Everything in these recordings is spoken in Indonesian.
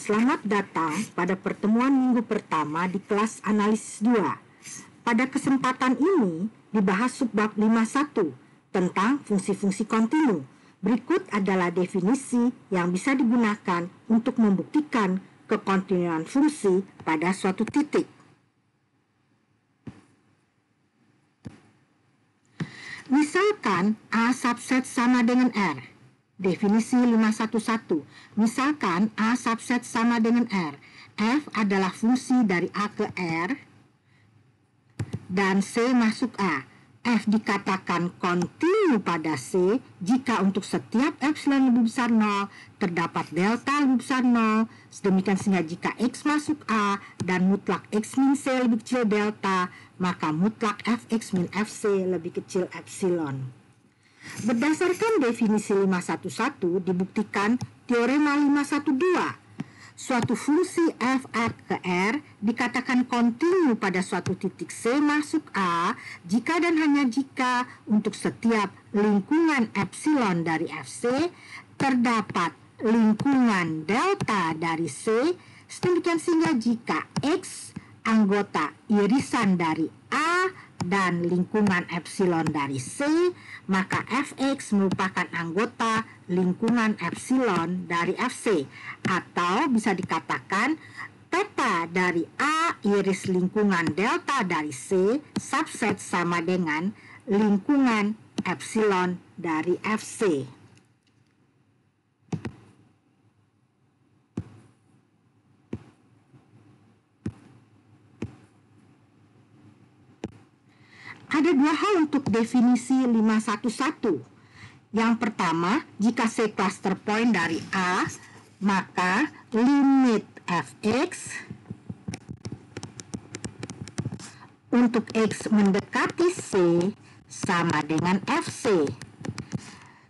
Selamat datang pada pertemuan minggu pertama di kelas analisis 2. Pada kesempatan ini dibahas subbab 51 tentang fungsi-fungsi kontinu. Berikut adalah definisi yang bisa digunakan untuk membuktikan kekontinuan fungsi pada suatu titik. Misalkan A subset sama dengan R. Definisi 511. Misalkan A subset sama dengan R. F adalah fungsi dari A ke R dan C masuk A. F dikatakan kontinu pada C jika untuk setiap epsilon lebih besar 0 terdapat delta lebih besar 0, sedemikian sehingga jika X masuk A dan mutlak X min C lebih kecil delta, maka mutlak Fx min Fc lebih kecil epsilon. Berdasarkan definisi 511 dibuktikan teorema 512. Suatu fungsi f A ke R dikatakan kontinu pada suatu titik C masuk A jika dan hanya jika untuk setiap lingkungan epsilon dari Fc terdapat lingkungan delta dari C, sedemikian sehingga jika X anggota irisan dari A dan lingkungan epsilon dari C, maka Fx merupakan anggota lingkungan epsilon dari Fc, atau bisa dikatakan theta dari A iris lingkungan delta dari C subset sama dengan lingkungan epsilon dari Fc. Ada dua hal untuk definisi 511. Yang pertama, jika C cluster point dari A, maka limit Fx untuk X mendekati C sama dengan Fc.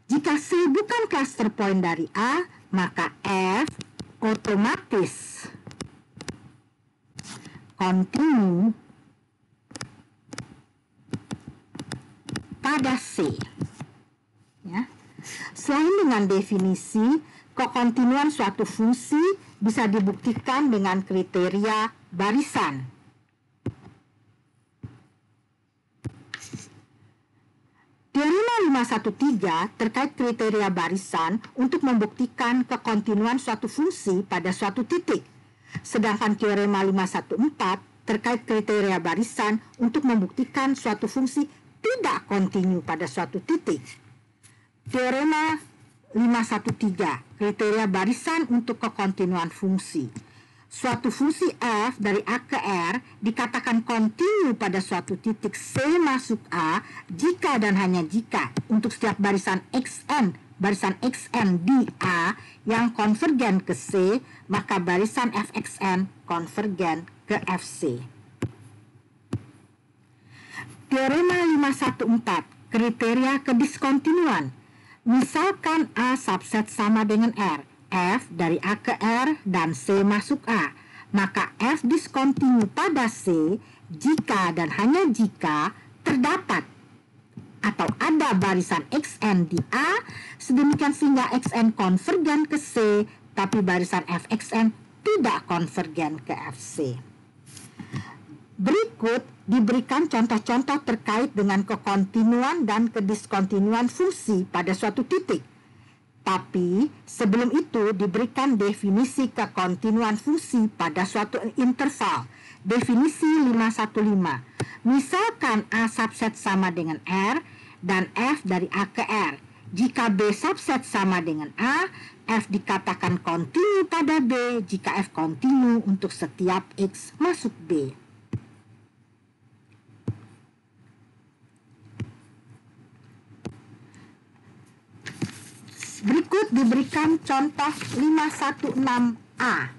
Jika C bukan cluster point dari A, maka F otomatis kontinu pada C. Ya. Selain dengan definisi, kekontinuan suatu fungsi bisa dibuktikan dengan kriteria barisan. Teorema 513 terkait kriteria barisan untuk membuktikan kekontinuan suatu fungsi pada suatu titik. Sedangkan teorema 514 terkait kriteria barisan untuk membuktikan suatu fungsi tidak kontinu pada suatu titik. Teorema 513, kriteria barisan untuk kekontinuan fungsi. Suatu fungsi f dari A ke R dikatakan kontinu pada suatu titik C masuk A jika dan hanya jika untuk setiap barisan xn di A yang konvergen ke C, maka barisan fxn konvergen ke Fc. Teorema 514, kriteria kediskontinuan. Misalkan A subset sama dengan R, F dari A ke R dan C masuk A, maka F diskontinu pada C jika dan hanya jika terdapat atau ada barisan xn di A, sedemikian sehingga xn konvergen ke C, tapi barisan fxn tidak konvergen ke Fc. Berikut diberikan contoh-contoh terkait dengan kekontinuan dan kediskontinuan fungsi pada suatu titik. Tapi sebelum itu diberikan definisi kekontinuan fungsi pada suatu interval. Definisi 515. Misalkan A subset sama dengan R dan F dari A ke R. Jika B subset sama dengan A, F dikatakan kontinu pada B jika F kontinu untuk setiap X masuk B. Berikut diberikan contoh 516A.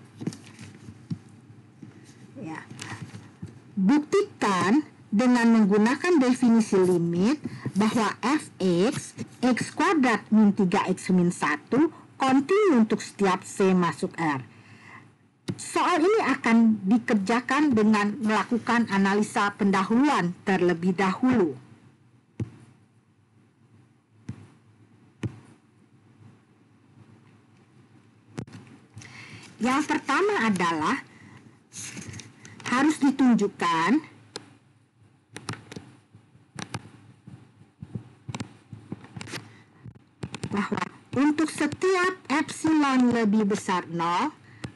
Ya. Buktikan dengan menggunakan definisi limit bahwa fx x kuadrat min 3x min 1 kontinu untuk setiap C masuk R. Soal ini akan dikerjakan dengan melakukan analisa pendahuluan terlebih dahulu. Yang pertama adalah harus ditunjukkan bahwa untuk setiap epsilon lebih besar 0,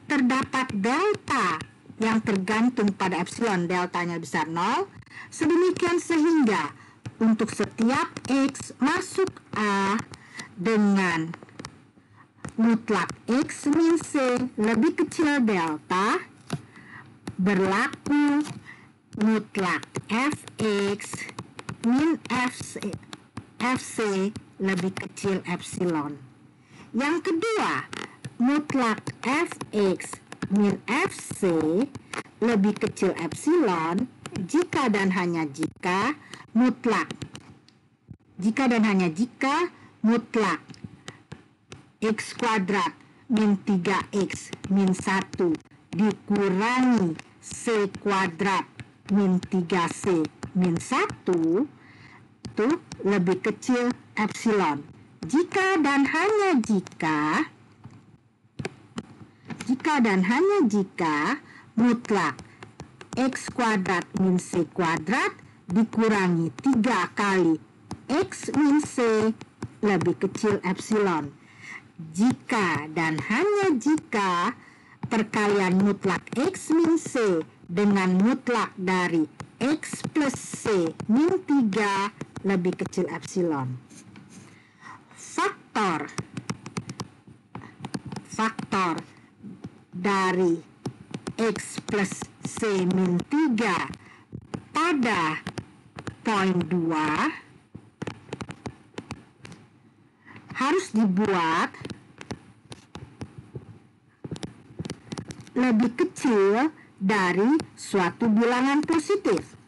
terdapat delta yang tergantung pada epsilon, deltanya besar 0, sedemikian sehingga untuk setiap X masuk A dengan mutlak X min C lebih kecil delta, berlaku mutlak Fx min Fc lebih kecil epsilon. Yang kedua, mutlak Fx min Fc lebih kecil epsilon jika dan hanya jika mutlak X kuadrat min 3X min 1 dikurangi C kuadrat min 3C min 1 itu lebih kecil epsilon. Jika dan hanya jika mutlak X kuadrat min C kuadrat dikurangi 3 kali X min C lebih kecil epsilon. Jika dan hanya jika perkalian mutlak X min C dengan mutlak dari X plus C min 3 lebih kecil epsilon. Faktor dari X plus C min 3 pada poin 2 harus dibuat lebih kecil dari suatu bilangan positif.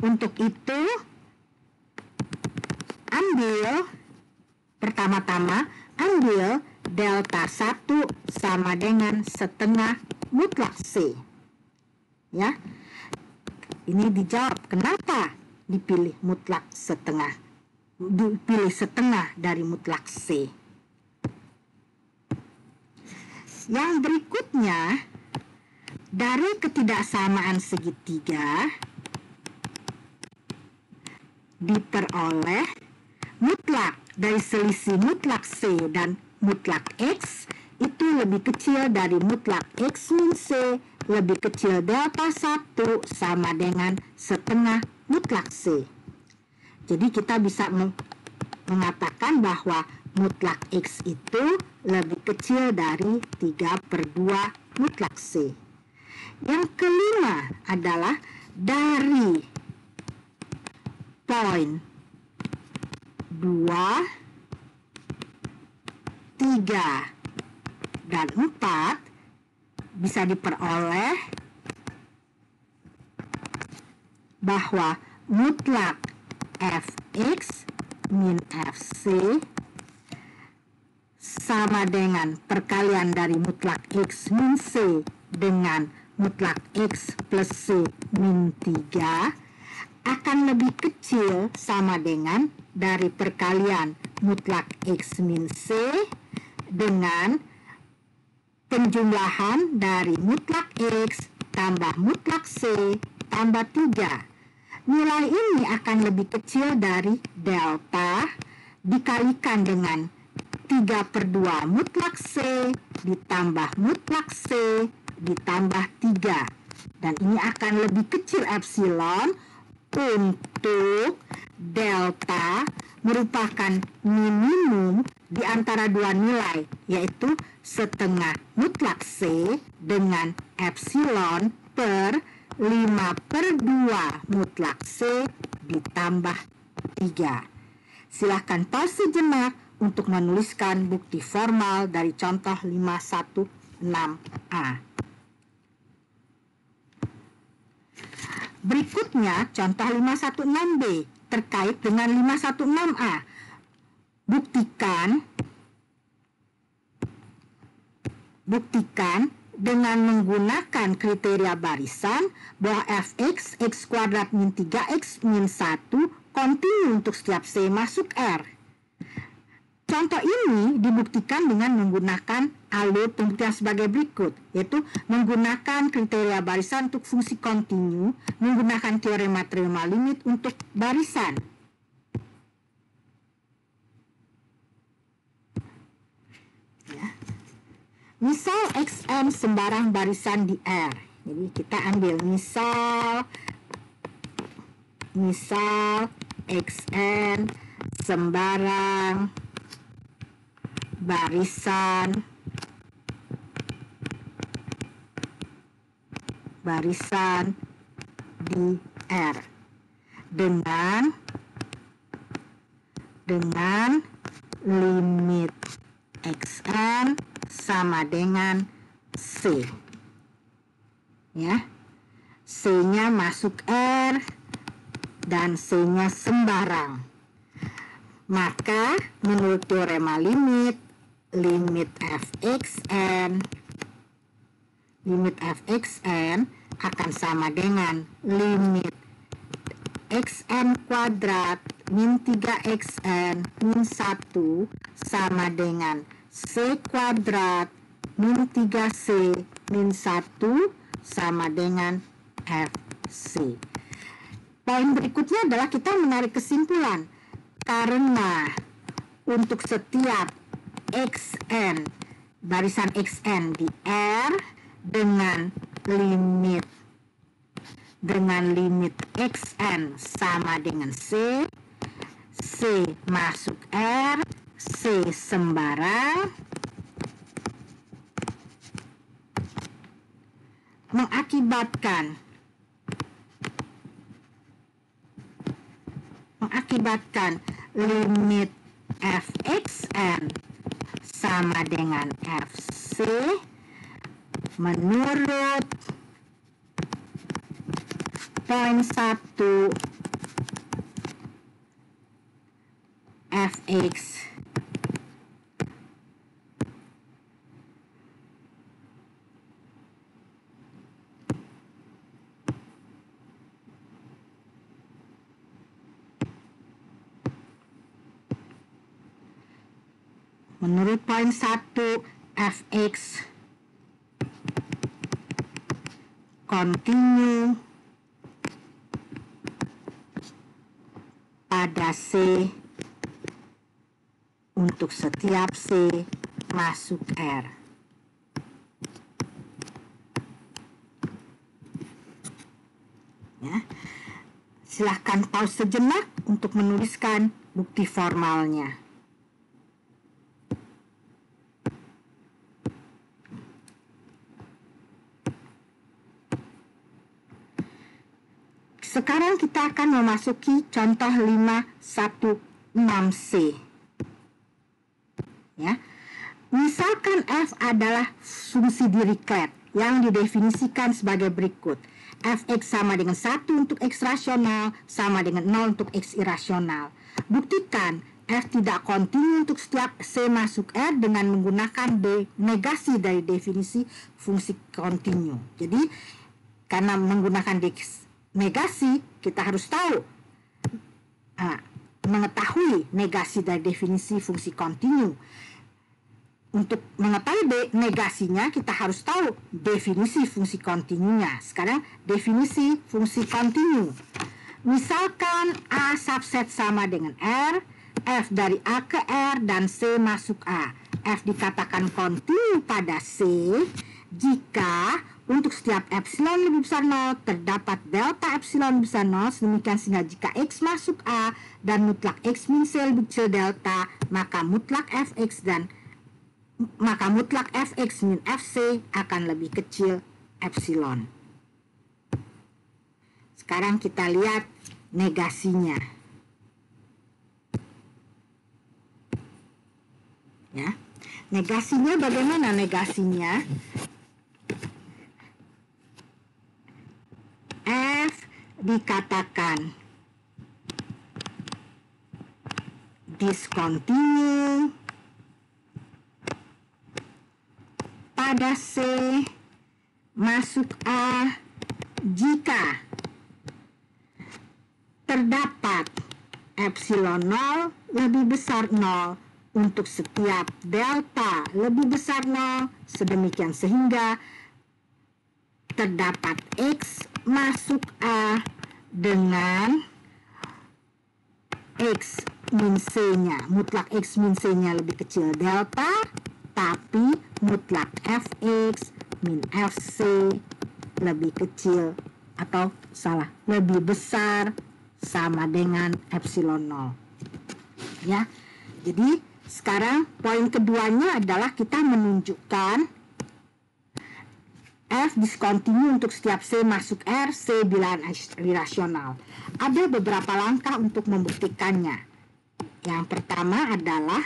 Untuk itu, pertama-tama ambil delta 1 sama dengan setengah mutlak C. Ya. Ini dijawab kenapa dipilih setengah dari mutlak C. Yang berikutnya, dari ketidaksamaan segitiga diperoleh mutlak dari selisih mutlak C dan mutlak X itu lebih kecil dari mutlak X min C lebih kecil delta 1 sama dengan setengah mutlak C. Jadi kita bisa mengatakan bahwa mutlak X itu lebih kecil dari 3/2 mutlak C. Yang kelima adalah dari poin 2, 3, dan 4 bisa diperoleh bahwa mutlak Fx min Fc sama dengan perkalian dari mutlak X min C dengan mutlak X plus C min 3 akan lebih kecil sama dengan dari perkalian mutlak X min C dengan penjumlahan dari mutlak X tambah mutlak C tambah 3. Nilai ini akan lebih kecil dari delta dikalikan dengan 3/2 mutlak C ditambah mutlak C ditambah 3. Dan ini akan lebih kecil epsilon untuk delta merupakan minimum di antara dua nilai, yaitu setengah mutlak C dengan epsilon per 5/2 mutlak C ditambah 3. Silahkan pause sejenak untuk menuliskan bukti formal dari contoh 516A. Berikutnya contoh 516B terkait dengan 516A. Buktikan dengan menggunakan kriteria barisan bahwa Fx x kuadrat min 3x min 1 kontinu untuk setiap C masuk R. Contoh ini dibuktikan dengan menggunakan alur pembuktian sebagai berikut, yaitu menggunakan kriteria barisan untuk fungsi kontinu, menggunakan teorema limit untuk barisan. Ya. Misal Xn sembarang barisan di R. Jadi kita ambil misal Xn sembarang barisan di R dengan limit Xn sama dengan C. Ya. C-nya masuk R dan C-nya sembarang. Maka menurut teorema limit fxn akan sama dengan limit xn kuadrat min 3xn min 1 sama dengan c kuadrat min 3c min 1 sama dengan fc. Poin berikutnya adalah kita menarik kesimpulan, karena untuk setiap xn, barisan xn di R dengan limit xn sama dengan C masuk R, C sembarang, mengakibatkan limit fxn sama dengan fc menurut poin 1 fx menurut poin 1 fx kontinu pada C untuk setiap C masuk R. Ya. Silahkan pause sejenak untuk menuliskan bukti formalnya. Sekarang kita akan memasuki contoh 516C. Ya. Misalkan F adalah fungsi Dirichlet yang didefinisikan sebagai berikut. Fx sama dengan 1 untuk X rasional, sama dengan 0 untuk X irasional. Buktikan F tidak kontinu untuk setiap C masuk R dengan menggunakan negasi dari definisi fungsi kontinu. Jadi, karena menggunakan negasi, kita harus tahu mengetahui negasi dari definisi fungsi kontinu. Untuk mengetahui negasinya, kita harus tahu definisi fungsi kontinunya. Sekarang definisi fungsi kontinu. Misalkan A subset sama dengan R, F dari A ke R dan C masuk A. F dikatakan kontinu pada C jika untuk setiap epsilon lebih besar 0 terdapat delta epsilon besar 0, sedemikian sehingga jika X masuk A dan mutlak X min C lebih kecil delta, maka mutlak Fx min Fc akan lebih kecil epsilon. Sekarang kita lihat negasinya. Ya. Negasinya bagaimana negasinya? F dikatakan diskontinu pada C masuk A jika terdapat epsilon 0 lebih besar 0 untuk setiap delta lebih besar 0, sedemikian sehingga terdapat X masuk A dengan X min C-nya, mutlak X min C-nya lebih kecil delta, tapi mutlak Fx min Fc lebih kecil atau salah, lebih besar sama dengan epsilon 0. Ya. Jadi sekarang poin keduanya adalah kita menunjukkan F diskontinu untuk setiap C masuk R, C bilangan irasional. Ada beberapa langkah untuk membuktikannya. Yang pertama adalah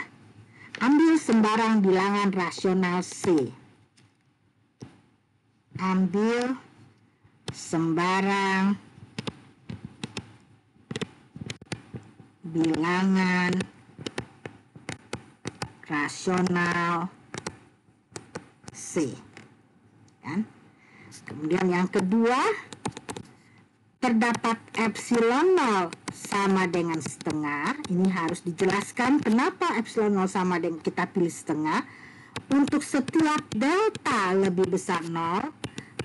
ambil sembarang bilangan rasional C. Ambil sembarang bilangan rasional C. Kan? Kemudian yang kedua, terdapat epsilon 0 sama dengan setengah. Ini harus dijelaskan kenapa epsilon 0 sama dengan, kita pilih setengah. Untuk setiap delta lebih besar 0,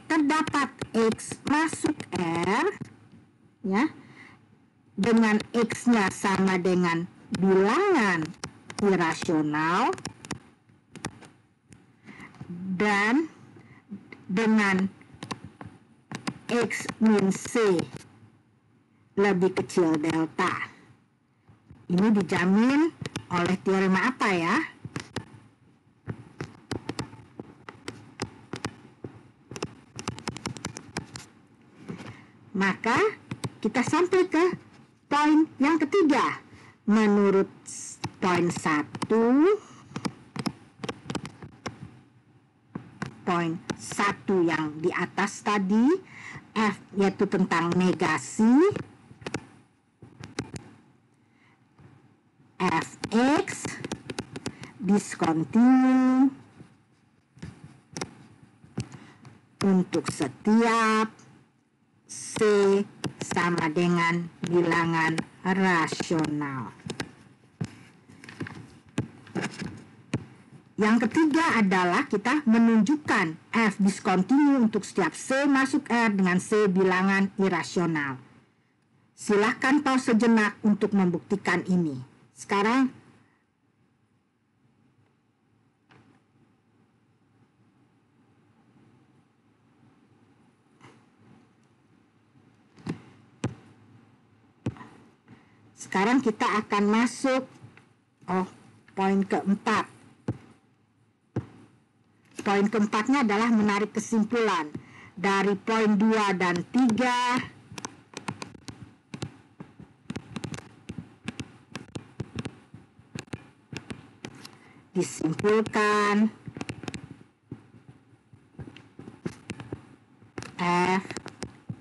terdapat X masuk R, ya, dengan X-nya sama dengan bilangan irasional, dan dengan X min C lebih kecil delta. Ini dijamin oleh teorema apa ya? Maka kita sampai ke poin yang ketiga. Menurut poin 1, poin 1 yang di atas tadi, F yaitu tentang negasi, Fx diskontinu untuk setiap C sama dengan bilangan rasional. Yang ketiga adalah kita menunjukkan F diskontinu untuk setiap C masuk R dengan C bilangan irasional. Silakan pause sejenak untuk membuktikan ini. Sekarang kita akan masuk poin keempat. Poin keempatnya adalah menarik kesimpulan dari poin 2 dan 3. Disimpulkan F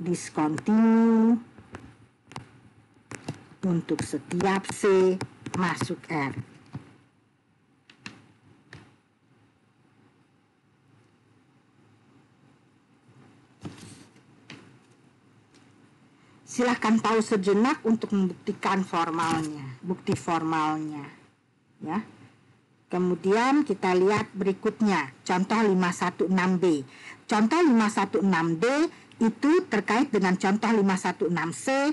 diskontinu untuk setiap C masuk R. Silahkan pause sejenak untuk membuktikan formalnya, bukti formalnya. Ya. Kemudian kita lihat berikutnya, contoh 516B. Contoh 516D itu terkait dengan contoh 516C,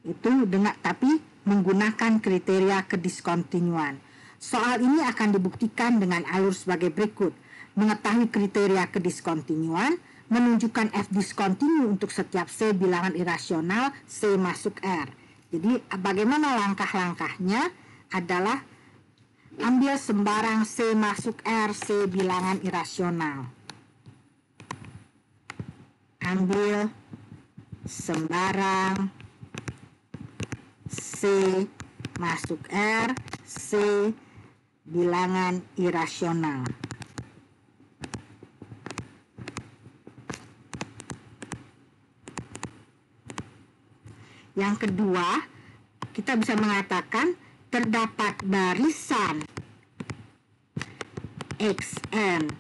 itu dengan tapi menggunakan kriteria kediskontinuan. Soal ini akan dibuktikan dengan alur sebagai berikut. Mengetahui kriteria kediskontinuan, menunjukkan F diskontinu untuk setiap C bilangan irasional C masuk R. Jadi bagaimana langkah-langkahnya adalah ambil sembarang C masuk R, C bilangan irasional. Ambil sembarang C masuk R, C bilangan irasional. Yang kedua, kita bisa mengatakan terdapat barisan Xn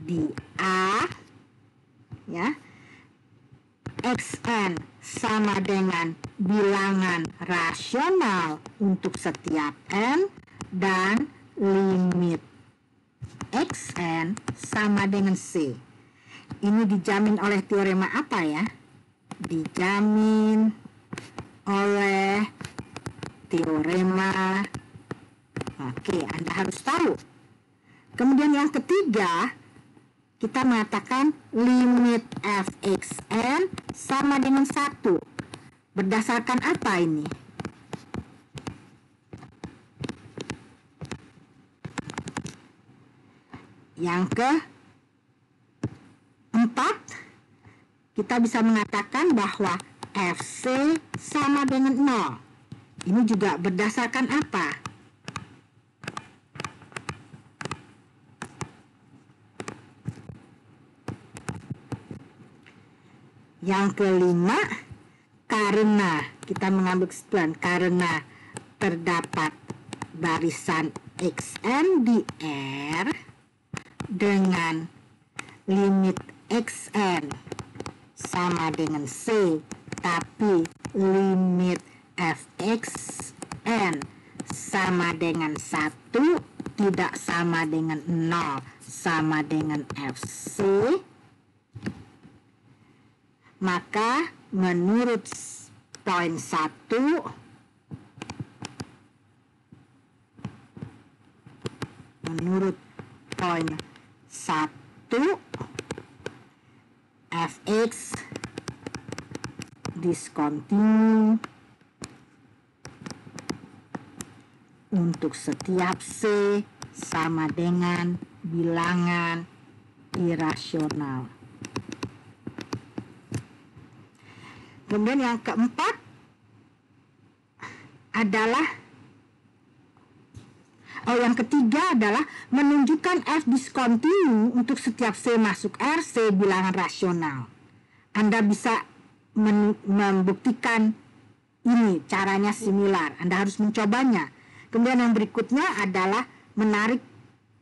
di A, ya. Xn sama dengan bilangan rasional untuk setiap n, dan limit xn sama dengan C. Ini dijamin oleh teorema apa ya? Dijamin oleh teorema. Oke, Anda harus tahu. Kemudian yang ketiga, kita mengatakan limit fxn sama dengan 1. Berdasarkan apa ini? Yang keempat, kita bisa mengatakan bahwa fc sama dengan 0. Ini juga berdasarkan apa? Yang kelima, karena kita mengambil kesimpulan karena terdapat barisan xn di R dengan limit xn sama dengan C, tapi limit fxn sama dengan 1, tidak sama dengan 0, sama dengan fc, maka menurut poin 1, fx diskontinu untuk setiap C sama dengan bilangan irasional. Kemudian yang keempat adalah yang ketiga adalah menunjukkan f diskontinu untuk setiap C masuk R, C bilangan rasional. Anda bisa membuktikan ini, caranya similar. Anda harus mencobanya. Kemudian yang berikutnya adalah menarik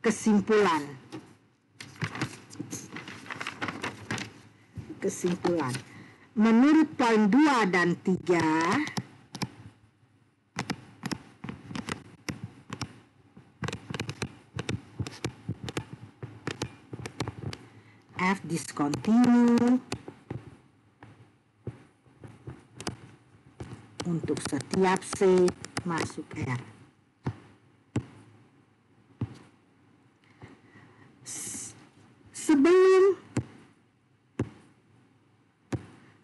kesimpulan. Menurut poin 2 dan 3, f diskontinu untuk setiap C masuk R.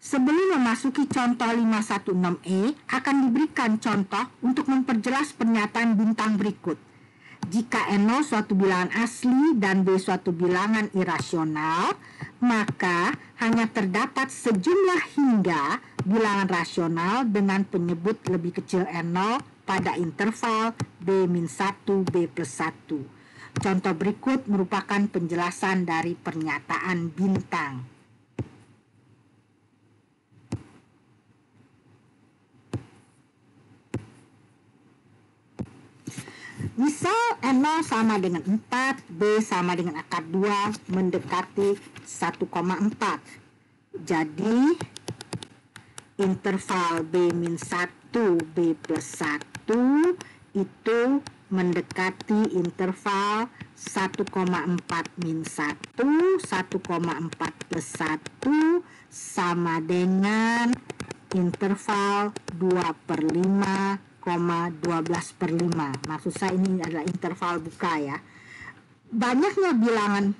Sebelum memasuki contoh 516E, akan diberikan contoh untuk memperjelas pernyataan bintang berikut. Jika N0 suatu bilangan asli dan B suatu bilangan irasional, maka hanya terdapat sejumlah hingga bilangan rasional dengan penyebut lebih kecil N0 pada interval B-1, B+1. Contoh berikut merupakan penjelasan dari pernyataan bintang. Misal N0 sama dengan 4, B sama dengan akar 2, mendekati 1,4. Jadi, interval B-1, B+1 itu mendekati interval 1,4 min 1, 1,4 plus 1 sama dengan interval 2/5, 12/5. Maksud saya ini adalah interval buka ya. Banyaknya bilangan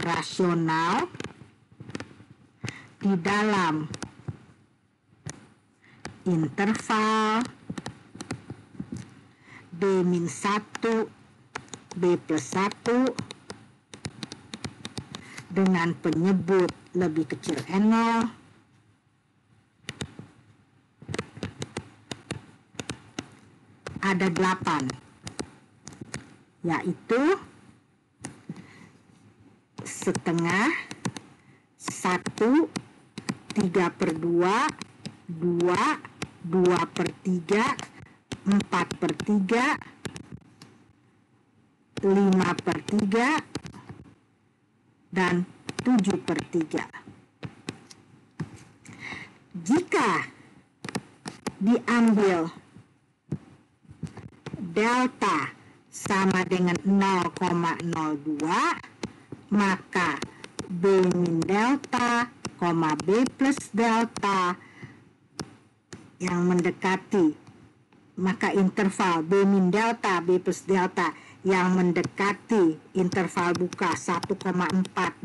rasional di dalam interval B-1, B+1 dengan penyebut lebih kecil N0 ada 8, yaitu setengah, 1, 3/2, 2, 2/3, 4/3, 5/3, dan 7/3. Jika diambil delta sama dengan 0,02, maka B min delta, B plus delta yang mendekati, maka interval B min delta, B plus delta yang mendekati interval buka 1,4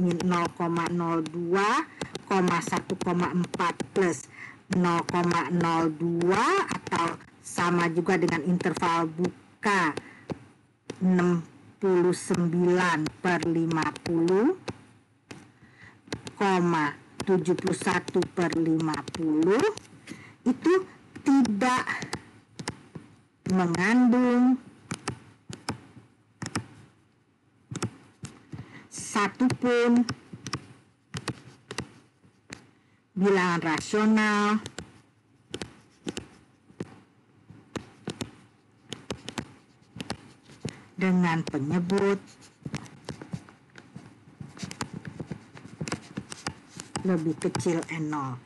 min 0,02, 1,4 plus 0,02 atau sama juga dengan interval buka 69/50, 71/50 itu tidak mengandung satupun bilangan rasional dengan penyebut lebih kecil N0.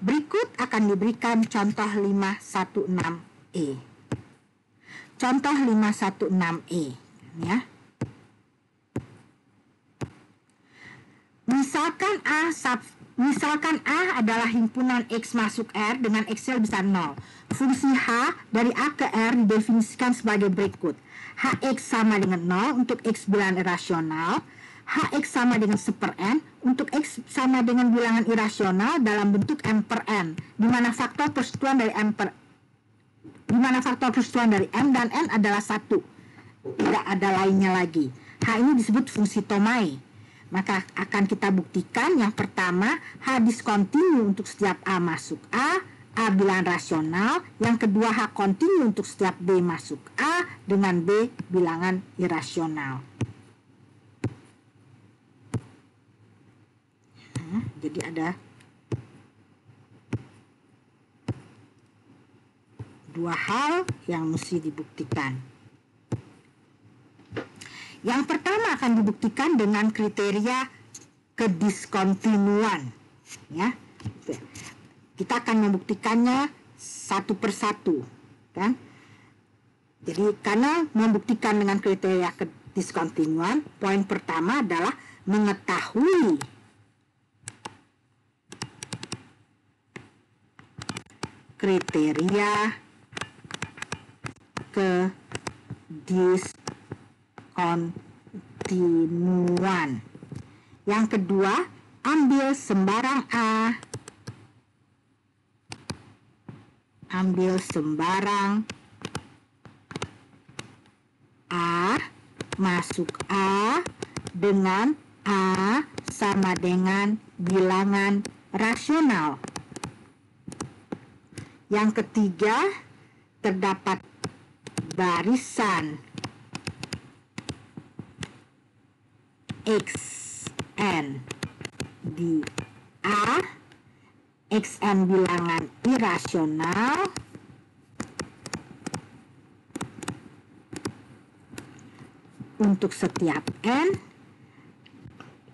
Berikut akan diberikan contoh 516E. Contoh 516E ya. Misalkan A adalah himpunan X masuk R dengan X-nya besar 0. Fungsi H dari A ke R didefinisikan sebagai berikut. Hx sama dengan 0 untuk X bilangan irasional. Hx sama dengan 1/n untuk X sama dengan bilangan irasional dalam bentuk M per N, di mana faktor persatuan dari M dan N adalah 1. Tidak ada lainnya lagi. H ini disebut fungsi Tomai. Maka akan kita buktikan yang pertama, H diskontinu untuk setiap A masuk A bilangan rasional. Yang kedua, H kontinu untuk setiap B masuk A dengan B bilangan irasional. Jadi ada dua hal yang mesti dibuktikan. Yang pertama akan dibuktikan dengan kriteria kediskontinuan, ya. Kita akan membuktikannya satu persatu, kan? Jadi karena membuktikan dengan kriteria kediskontinuan, poin pertama adalah mengetahui kriteria kediskontinuan. Yang kedua, ambil sembarang A, masuk A dengan A sama dengan bilangan rasional. Yang ketiga, terdapat barisan Xn di A, Xn bilangan irasional untuk setiap N,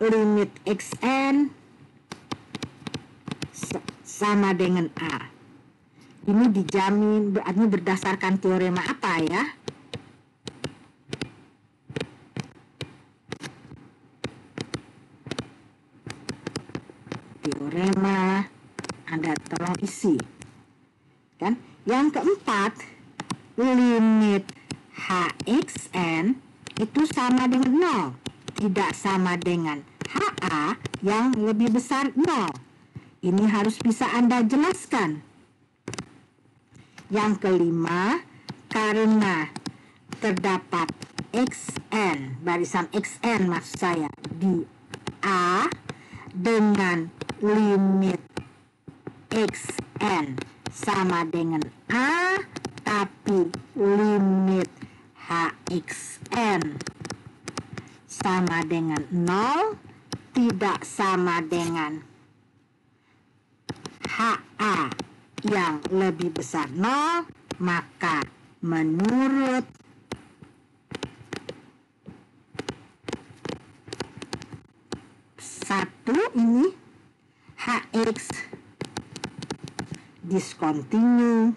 limit Xn sama dengan A. Ini dijamin, berarti berdasarkan teorema apa ya? Teorema, Anda tolong isi. Kan? Yang keempat, limit Hxn itu sama dengan 0, tidak sama dengan HA yang lebih besar 0. Ini harus bisa Anda jelaskan. Yang kelima, karena terdapat Xn, barisan Xn maksud saya, di A dengan limit Xn sama dengan A, tapi limit Hxn sama dengan 0, tidak sama dengan HA yang lebih besar 0, maka menurut ini Hx diskontinu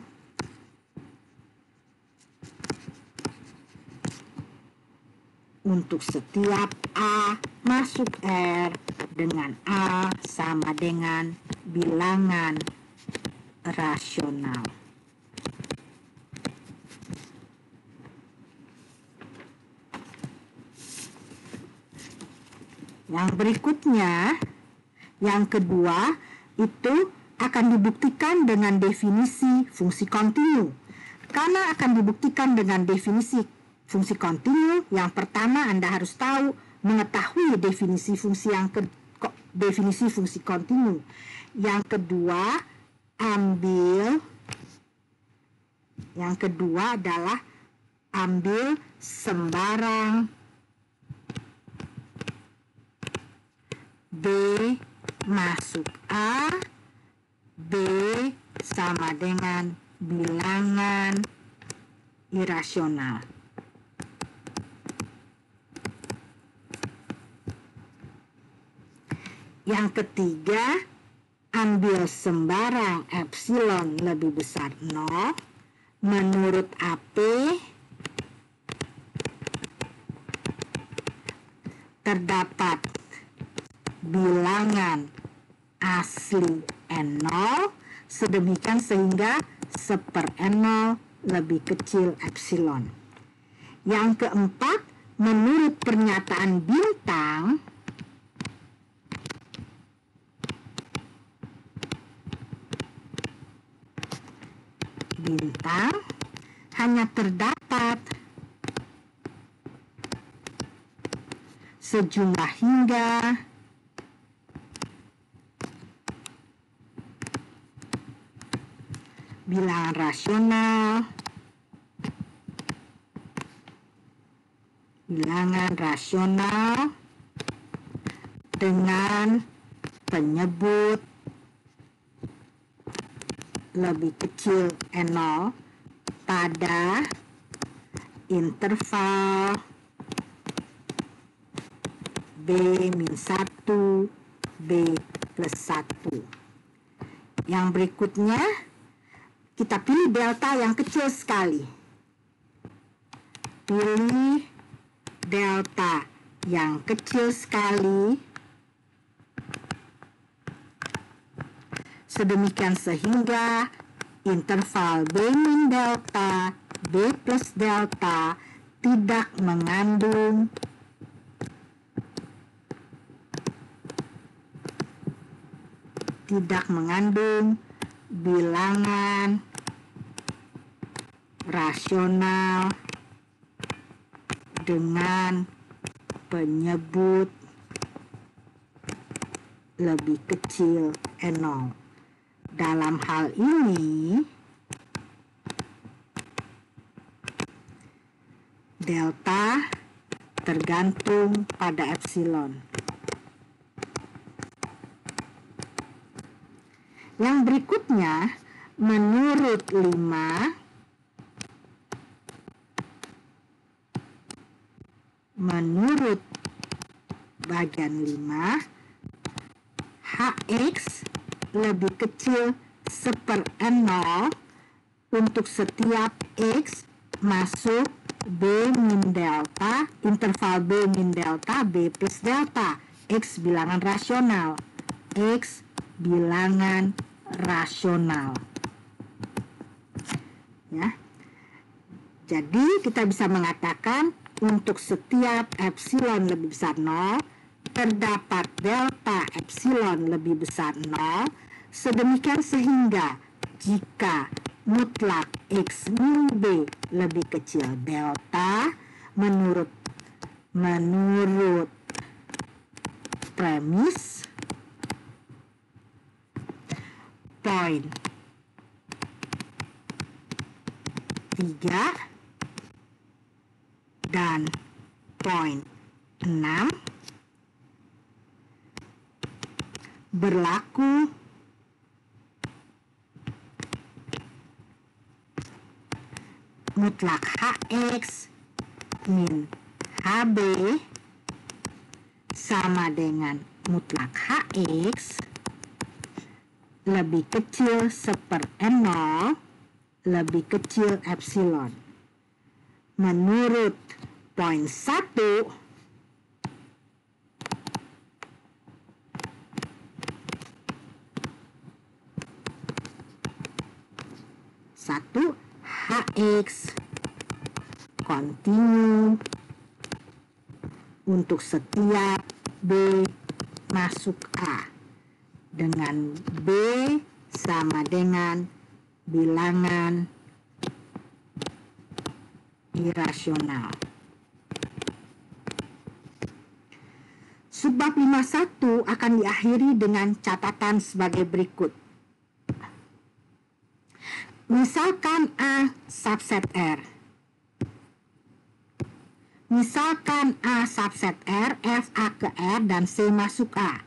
untuk setiap A masuk R dengan A sama dengan bilangan rasional. Yang berikutnya, yang kedua, itu akan dibuktikan dengan definisi fungsi kontinu. Karena akan dibuktikan dengan definisi fungsi kontinu, yang pertama Anda harus mengetahui definisi fungsi definisi fungsi kontinu. Yang kedua, adalah ambil sembarang B masuk A, B sama dengan bilangan irasional. Yang ketiga, ambil sembarang epsilon lebih besar 0 menurut AP terdapat bilangan asli N0 sedemikian sehingga 1/N0 lebih kecil epsilon. Yang keempat, menurut pernyataan bintang, hanya terdapat sejumlah hingga bilangan rasional dengan penyebut lebih kecil N0 pada interval B-1, B+1. Yang berikutnya, kita pilih delta yang kecil sekali. Pilih delta yang kecil sekali, sedemikian sehingga interval B min delta, B plus delta tidak mengandung bilangan rasional dengan penyebut lebih kecil N0. Dalam hal ini, delta tergantung pada epsilon. Yang berikutnya, menurut bagian 5, Hx lebih kecil 1/N0 untuk setiap X masuk B min delta, interval B min delta, B plus delta, X bilangan rasional, X bilangan rasional. Ya. Jadi kita bisa mengatakan untuk setiap epsilon lebih besar 0 terdapat delta epsilon lebih besar 0, sedemikian sehingga jika mutlak X min B lebih kecil delta menurut premis poin 3 dan poin 6 berlaku mutlak Hx min Hb sama dengan mutlak Hx lebih kecil N0 lebih kecil epsilon. Menurut poin 1, Hx kontinu untuk setiap B masuk A dengan B sama dengan bilangan irasional. Subbab 51 akan diakhiri dengan catatan sebagai berikut. Misalkan A subset R. Misalkan A subset R, F A ke R dan C masuk A.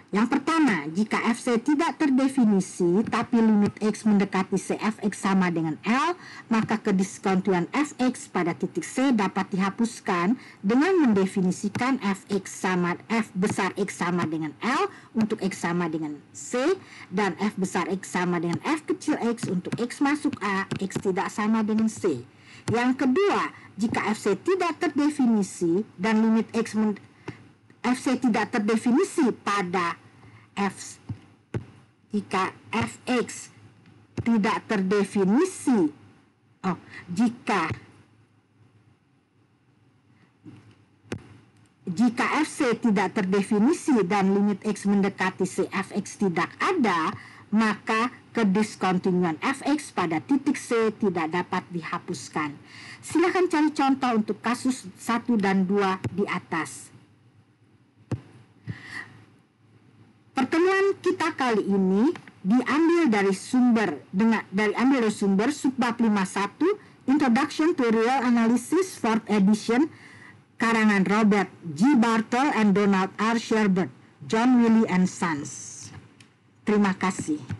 Yang pertama, jika FC tidak terdefinisi tapi limit X mendekati C Fx sama dengan L, maka kediskontinuan Fx pada titik C dapat dihapuskan dengan mendefinisikan Fx sama F besar X sama dengan L untuk X sama dengan C dan F besar X sama dengan F kecil X untuk X masuk A, X tidak sama dengan C. Yang kedua, jika FC tidak terdefinisi dan limit X FC tidak terdefinisi pada jika Fx tidak terdefinisi jika FC tidak terdefinisi dan limit X mendekati C Fx tidak ada, maka kediskontinuan Fx pada titik C tidak dapat dihapuskan. Silakan cari contoh untuk kasus 1 dan 2 di atas. Pertemuan kita kali ini diambil dari sumber subbab 51 Introduction to Real Analysis 4th edition karangan Robert G. Bartle and Donald R. Sherbert, John Wiley and Sons. Terima kasih.